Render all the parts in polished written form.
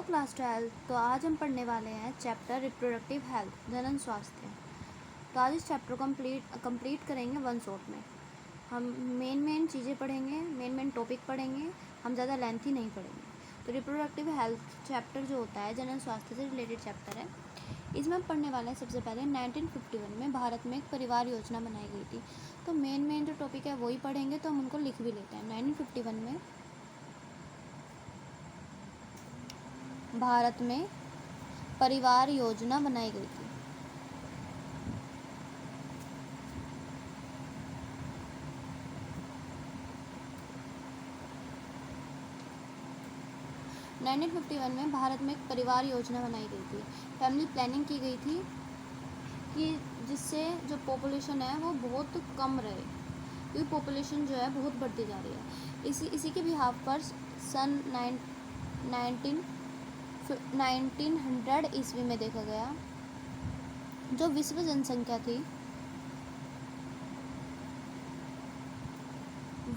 Hello class 12। तो आज हम पढ़ने वाले हैं चैप्टर रिप्रोडक्टिव हेल्थ, जनन स्वास्थ्य। तो आज इस चैप्टर को कंप्लीट करेंगे वन शॉट में। हम मेन चीज़ें पढ़ेंगे, मेन टॉपिक पढ़ेंगे, हम ज़्यादा लेंथी नहीं पढ़ेंगे। तो रिप्रोडक्टिव हेल्थ चैप्टर जो होता है जनन स्वास्थ्य से रिलेटेड चैप्टर है। इसमें हम पढ़ने वाले हैं सबसे पहले 1951 में भारत में एक परिवार योजना बनाई गई थी। तो मेन जो टॉपिक है वही पढ़ेंगे, तो हम उनको लिख भी लेते हैं। 1951 में भारत में परिवार योजना बनाई गई थी। नाइनटीन 1951 में भारत में एक परिवार योजना बनाई गई थी। फैमिली प्लानिंग की गई थी कि जिससे जो पॉपुलेशन है वो बहुत कम रहे, क्योंकि पॉपुलेशन जो है बहुत बढ़ती जा रही है। इसी के बिहाफ पर सन 1900 ईस्वी में देखा गया जो विश्व जनसंख्या थी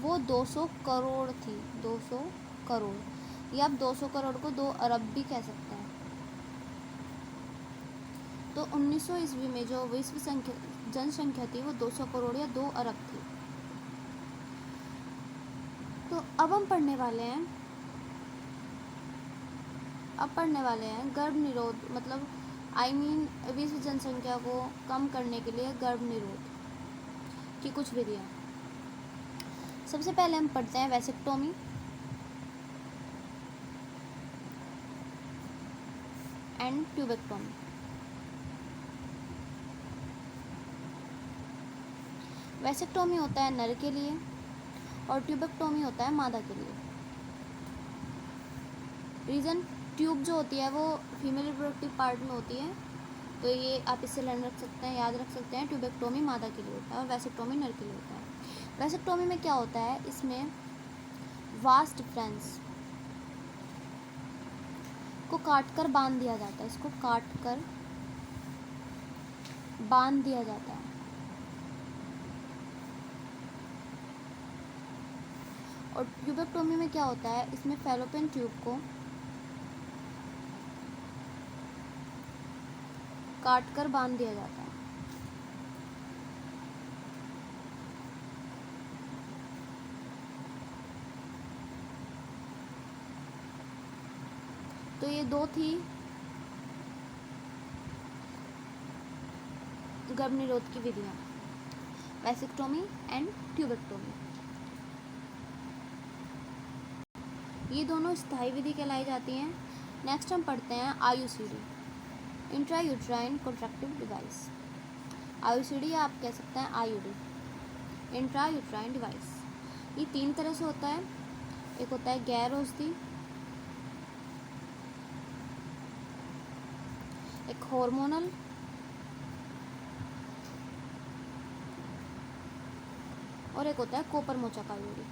वो 200 करोड़ थी। 200 करोड़, या आप 200 करोड़ को 2 अरब भी कह सकते हैं। तो 1900 ईस्वी में जो विश्व जनसंख्या थी वो 200 करोड़ या 2 अरब थी। तो अब हम पढ़ने वाले हैं गर्भ निरोध, मतलब विश्व जनसंख्या को कम करने के लिए गर्भ निरोध की कुछ विधियाँ। सबसे पहले हम पढ़ते हैं वैसेक्टोमी। And tubectomy. वैसेक्टोमी होता है नर के लिए और ट्यूबेक्टोमी होता है मादा के लिए। रीज़न, ट्यूब जो होती है वो फीमेल रिप्रोडक्टिव पार्ट में होती है, तो ये आप इससे लर्न रख सकते हैं, याद रख सकते हैं। ट्यूबेक्टोमी मादा के लिए होता है और वैसेक्टोमी नर के लिए होता है। वैसेक्टोमी में क्या होता है, इसमें वास्ट डिफरेंस को काट कर बांध दिया जाता है। इसको काट कर बांध दिया जाता है। और ट्यूबेक्टोमी में क्या होता है, इसमें फैलोपियन ट्यूब को काट कर बांध दिया जाता है। तो ये दो थी गर्भ निरोध की विधियाँ, वैसेक्टोमी एंड ट्यूबेक्टोमी। ये दोनों स्थायी विधि कहलाई जाती हैं। नेक्स्ट हम पढ़ते हैं IUCD, intra uterine कॉन्ट्रैक्टिव device. IUCD या आप कह सकते हैं आईयूडी, इंट्रा यूट्राइन डिवाइस। ये 3 तरह से होता है। एक होता है गैर औषधि, एक हार्मोनल और एक होता है कॉपर मोचक आईयूडी।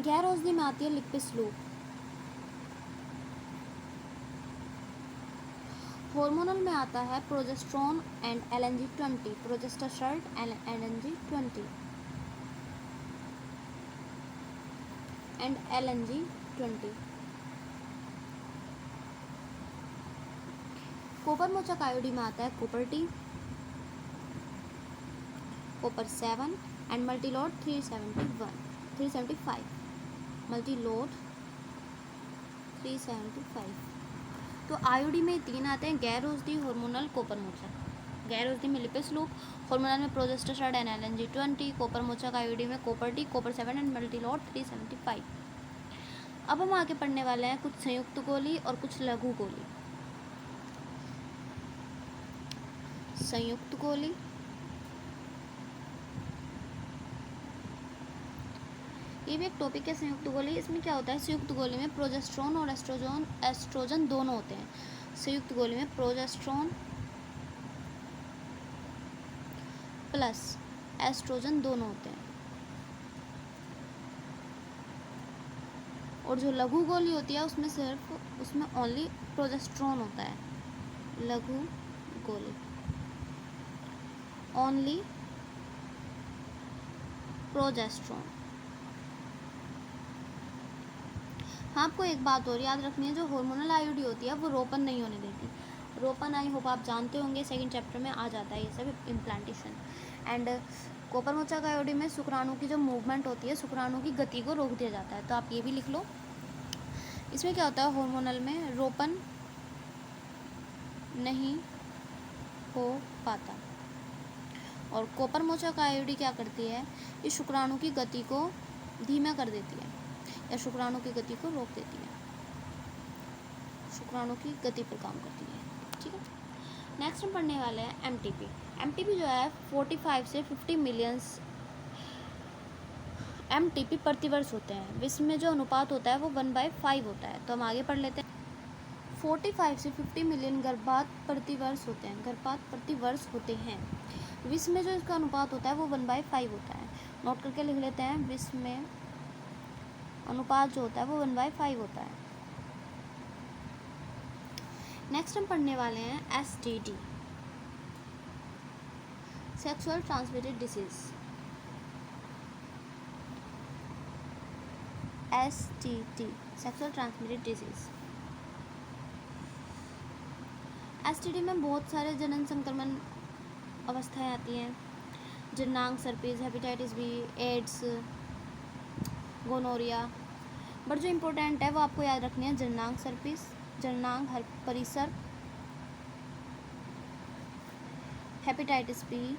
गैर औषधि में आती है लिपिस लूप। हार्मोनल में आता है progesterone and LNG-20, progestasert and LNG-20। Copper मोचक आयोडी में आता है copper T, copper 7 and multiload 375, multiload 375। तो आयोडी में 3 आते हैं, गैर औषधि, हार्मोनल, कॉपर मोचक। गैर औषधि में लिपिस लूप, हार्मोनल में प्रोजेस्टेसर्ट एंड LNG-20, कॉपर मोचक आयोडी में copper T, copper 7 and multiload 375। अब हम आगे पढ़ने वाले हैं कुछ संयुक्त गोली और कुछ लघु गोली। संयुक्त गोली, ये भी एक टॉपिक है संयुक्त गोली। इसमें क्या होता है, संयुक्त गोली में प्रोजेस्ट्रॉन और एस्ट्रोजन दोनों होते हैं। संयुक्त गोली में प्रोजेस्ट्रॉन प्लस एस्ट्रोजन दोनों होते हैं। और जो लघु गोली होती है उसमें ओनली प्रोजेस्ट्रॉन होता है। लघु गोली ओनली प्रोजेस्ट्रॉन। आपको एक बात और याद रखनी है, जो हार्मोनल आईयूडी होती है वो रोपन नहीं होने देती। रोपन आई होप आप जानते होंगे, सेकंड चैप्टर में आ जाता है ये सब implantation. And copper Mochak IUD में शुक्राणु की जो मूवमेंट होती है, शुक्राणु की गति को रोक दिया जाता है। तो आप ये भी लिख लो। इसमें क्या होता है, हार्मोनल में रोपन नहीं हो पाता। और कॉपर मोचक आईयूडी क्या करती है, इस शुक्राणु की गति को धीमा कर देती है या शुक्राणु की गति को रोक देती है, शुक्राणु की गति पर काम करती है। ठीक है, नेक्स्ट हम पढ़ने वाले हैं एमटीपी। एमटीपी जो है 45 से 50 मिलियंस एमटीपी प्रतिवर्ष होते हैं। विश्व में जो अनुपात होता है वो 1/5 होता है। तो हम आगे पढ़ लेते हैं। 45 से 50 मिलियन गर्भपात प्रतिवर्ष होते हैं, गर्भपात प्रतिवर्ष होते हैं। विश्व में जो इसका अनुपात होता है वो 1/5 होता है। नोट करके लिख लेते हैं, विश्व में अनुपात जो होता है वो 1/5 होता है। नेक्स्ट हम पढ़ने वाले हैं STD, sexual transmitted disease. STD, sexual transmitted disease. STD में बहुत सारे जनन संक्रमण अवस्थाएं आती हैं, जननांग सर्पिस, hepatitis B, AIDS, gonorrhoea. But जो इम्पोर्टेंट है वो आपको याद रखनी है, जननांग सर्पिस, जननांग परिसर, हेपेटाइटिस बी,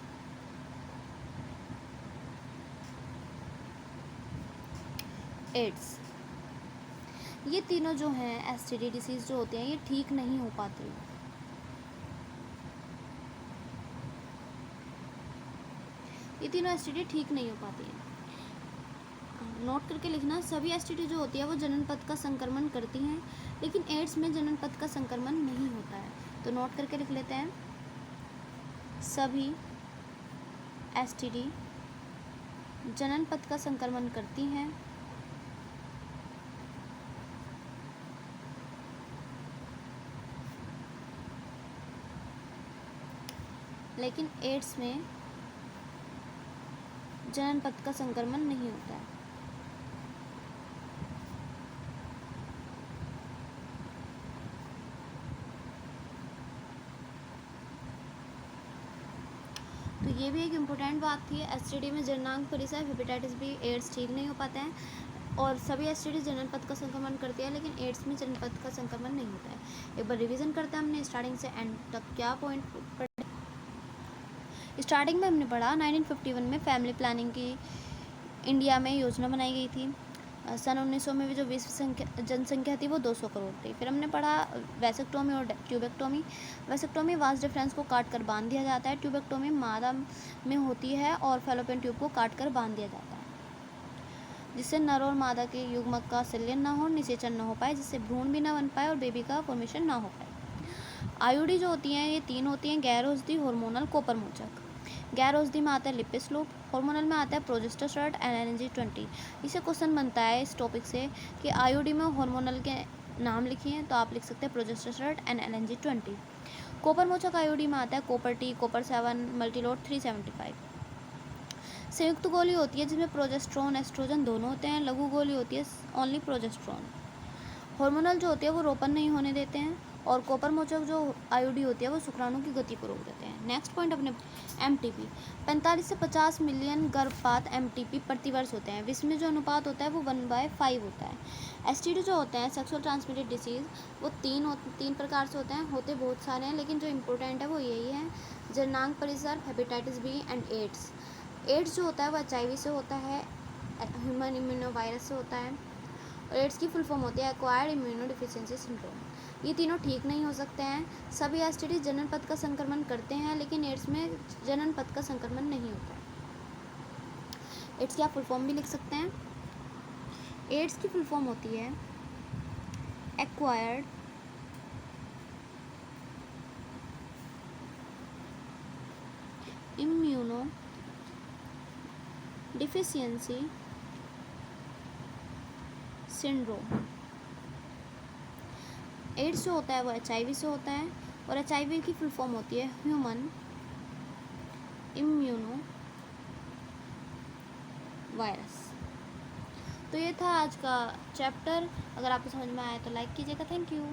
एड्स। ये तीनों जो हैं एसटीडी डिसीज जो होते हैं ये ठीक नहीं हो पाती। ये तीनों एसटीडी ठीक नहीं हो पाती है। नोट करके लिखना, सभी एसटीडी जो होती है वो जनन पथ का संक्रमण करती हैं, लेकिन एड्स में जनन पथ का संक्रमण नहीं होता है। तो नोट करके लिख लेते हैं, सभी एसटीडी जनन पथ का संक्रमण करती हैं, लेकिन एड्स में जनन पथ का संक्रमण नहीं होता है। तो ये भी एक इम्पोर्टेंट बात थी, एसटीडी में जननांग परिसर, हेपेटाइटिस बी, एड्स ठीक नहीं हो पाते हैं, और सभी एसटीडी जनन पथ का संक्रमण करती है, लेकिन एड्स में जनन पथ का संक्रमण नहीं होता है। एक बार रिवीजन करते हैं हमने स्टार्टिंग से एंड तक क्या पॉइंट पढ़े। स्टार्टिंग में हमने पढ़ा 1951 में फैमिली प्लानिंग की इंडिया में योजना बनाई गई थी। सन 1900 में भी जो विश्व जनसंख्या थी वो 200 करोड़ थी। फिर हमने पढ़ा वैसेक्टोमी और ट्यूबेक्टोमी। वैसेक्टोमी वास डिफरेंस को काट कर बांध दिया जाता है, ट्यूबेक्टोमी मादा में होती है और फैलोपियन ट्यूब को काट कर बांध दिया जाता है, जिससे नर और मादा के युग्मक का संलयन ना हो, निषेचन ना हो पाए, जिससे भ्रूण भी ना बन पाए और बेबी का फॉर्मेशन ना हो पाए। आईयूडी जो होती हैं ये 3 होती हैं, गैर औषधि, हार्मोनल, कॉपर मोचक। गैर औषधि में आता है लिपिस लूप, हार्मोनल में आता है प्रोजेस्टेरोन NRG20। इसे क्वेश्चन बनता है इस टॉपिक से कि आईयूडी में हार्मोनल के नाम लिखिए, तो आप लिख सकते हैं प्रोजेस्टेरोन NRG20। कॉपर मोचक आईयूडी में आता है कॉपर टी, कॉपर 7, मल्टीलोड 375। संयुक्त गोली होती है जिसमें प्रोजेस्ट्रॉन एस्ट्रोजन दोनों होते हैं, लघु गोली होती है ओनली प्रोजेस्ट्रॉन। हार्मोनल जो होती है वो रोपन नहीं होने देते हैं, और कॉपर मोचक जो आईयूडी होती है वो शुक्राणु की गति को रोक देते हैं। नेक्स्ट पॉइंट अपने एमटीपी, 45 से 50 मिलियन गर्भपात एमटीपी प्रतिवर्ष होते हैं। विश्व में जो अनुपात होता है वो 1/5 होता है। एसटीडी जो होते हैं सेक्सुअल ट्रांसमिटेड डिसीज़ वो तीन प्रकार से होते हैं, होते बहुत सारे हैं, लेकिन जो इम्पोर्टेंट है वो यही है, जननांग परिसर, hepatitis B and AIDS. AIDS जो होता है वो HIV से होता है, ह्यूमन इम्यूनो वायरस से होता है, और एड्स की फुल फॉर्म होती है एक्वायर्ड इम्यूनो डिफिशियंसी सिंड्रोम। ये तीनों ठीक नहीं हो सकते हैं। सभी एसटीडी जनन पथ का संक्रमण करते हैं, लेकिन एड्स में जनन पथ का संक्रमण नहीं होता है। एड्स की आप फुल फॉर्म भी लिख सकते हैं। एड्स की फुल फॉर्म होती है acquired immunodeficiency syndrome. AIDS जो होता है वो HIV से होता है, और HIV की फुल फॉर्म होती है ह्यूमन इम्यूनो वायरस। तो ये था आज का चैप्टर। अगर आपको समझ में आया तो लाइक कीजिएगा। Thank you.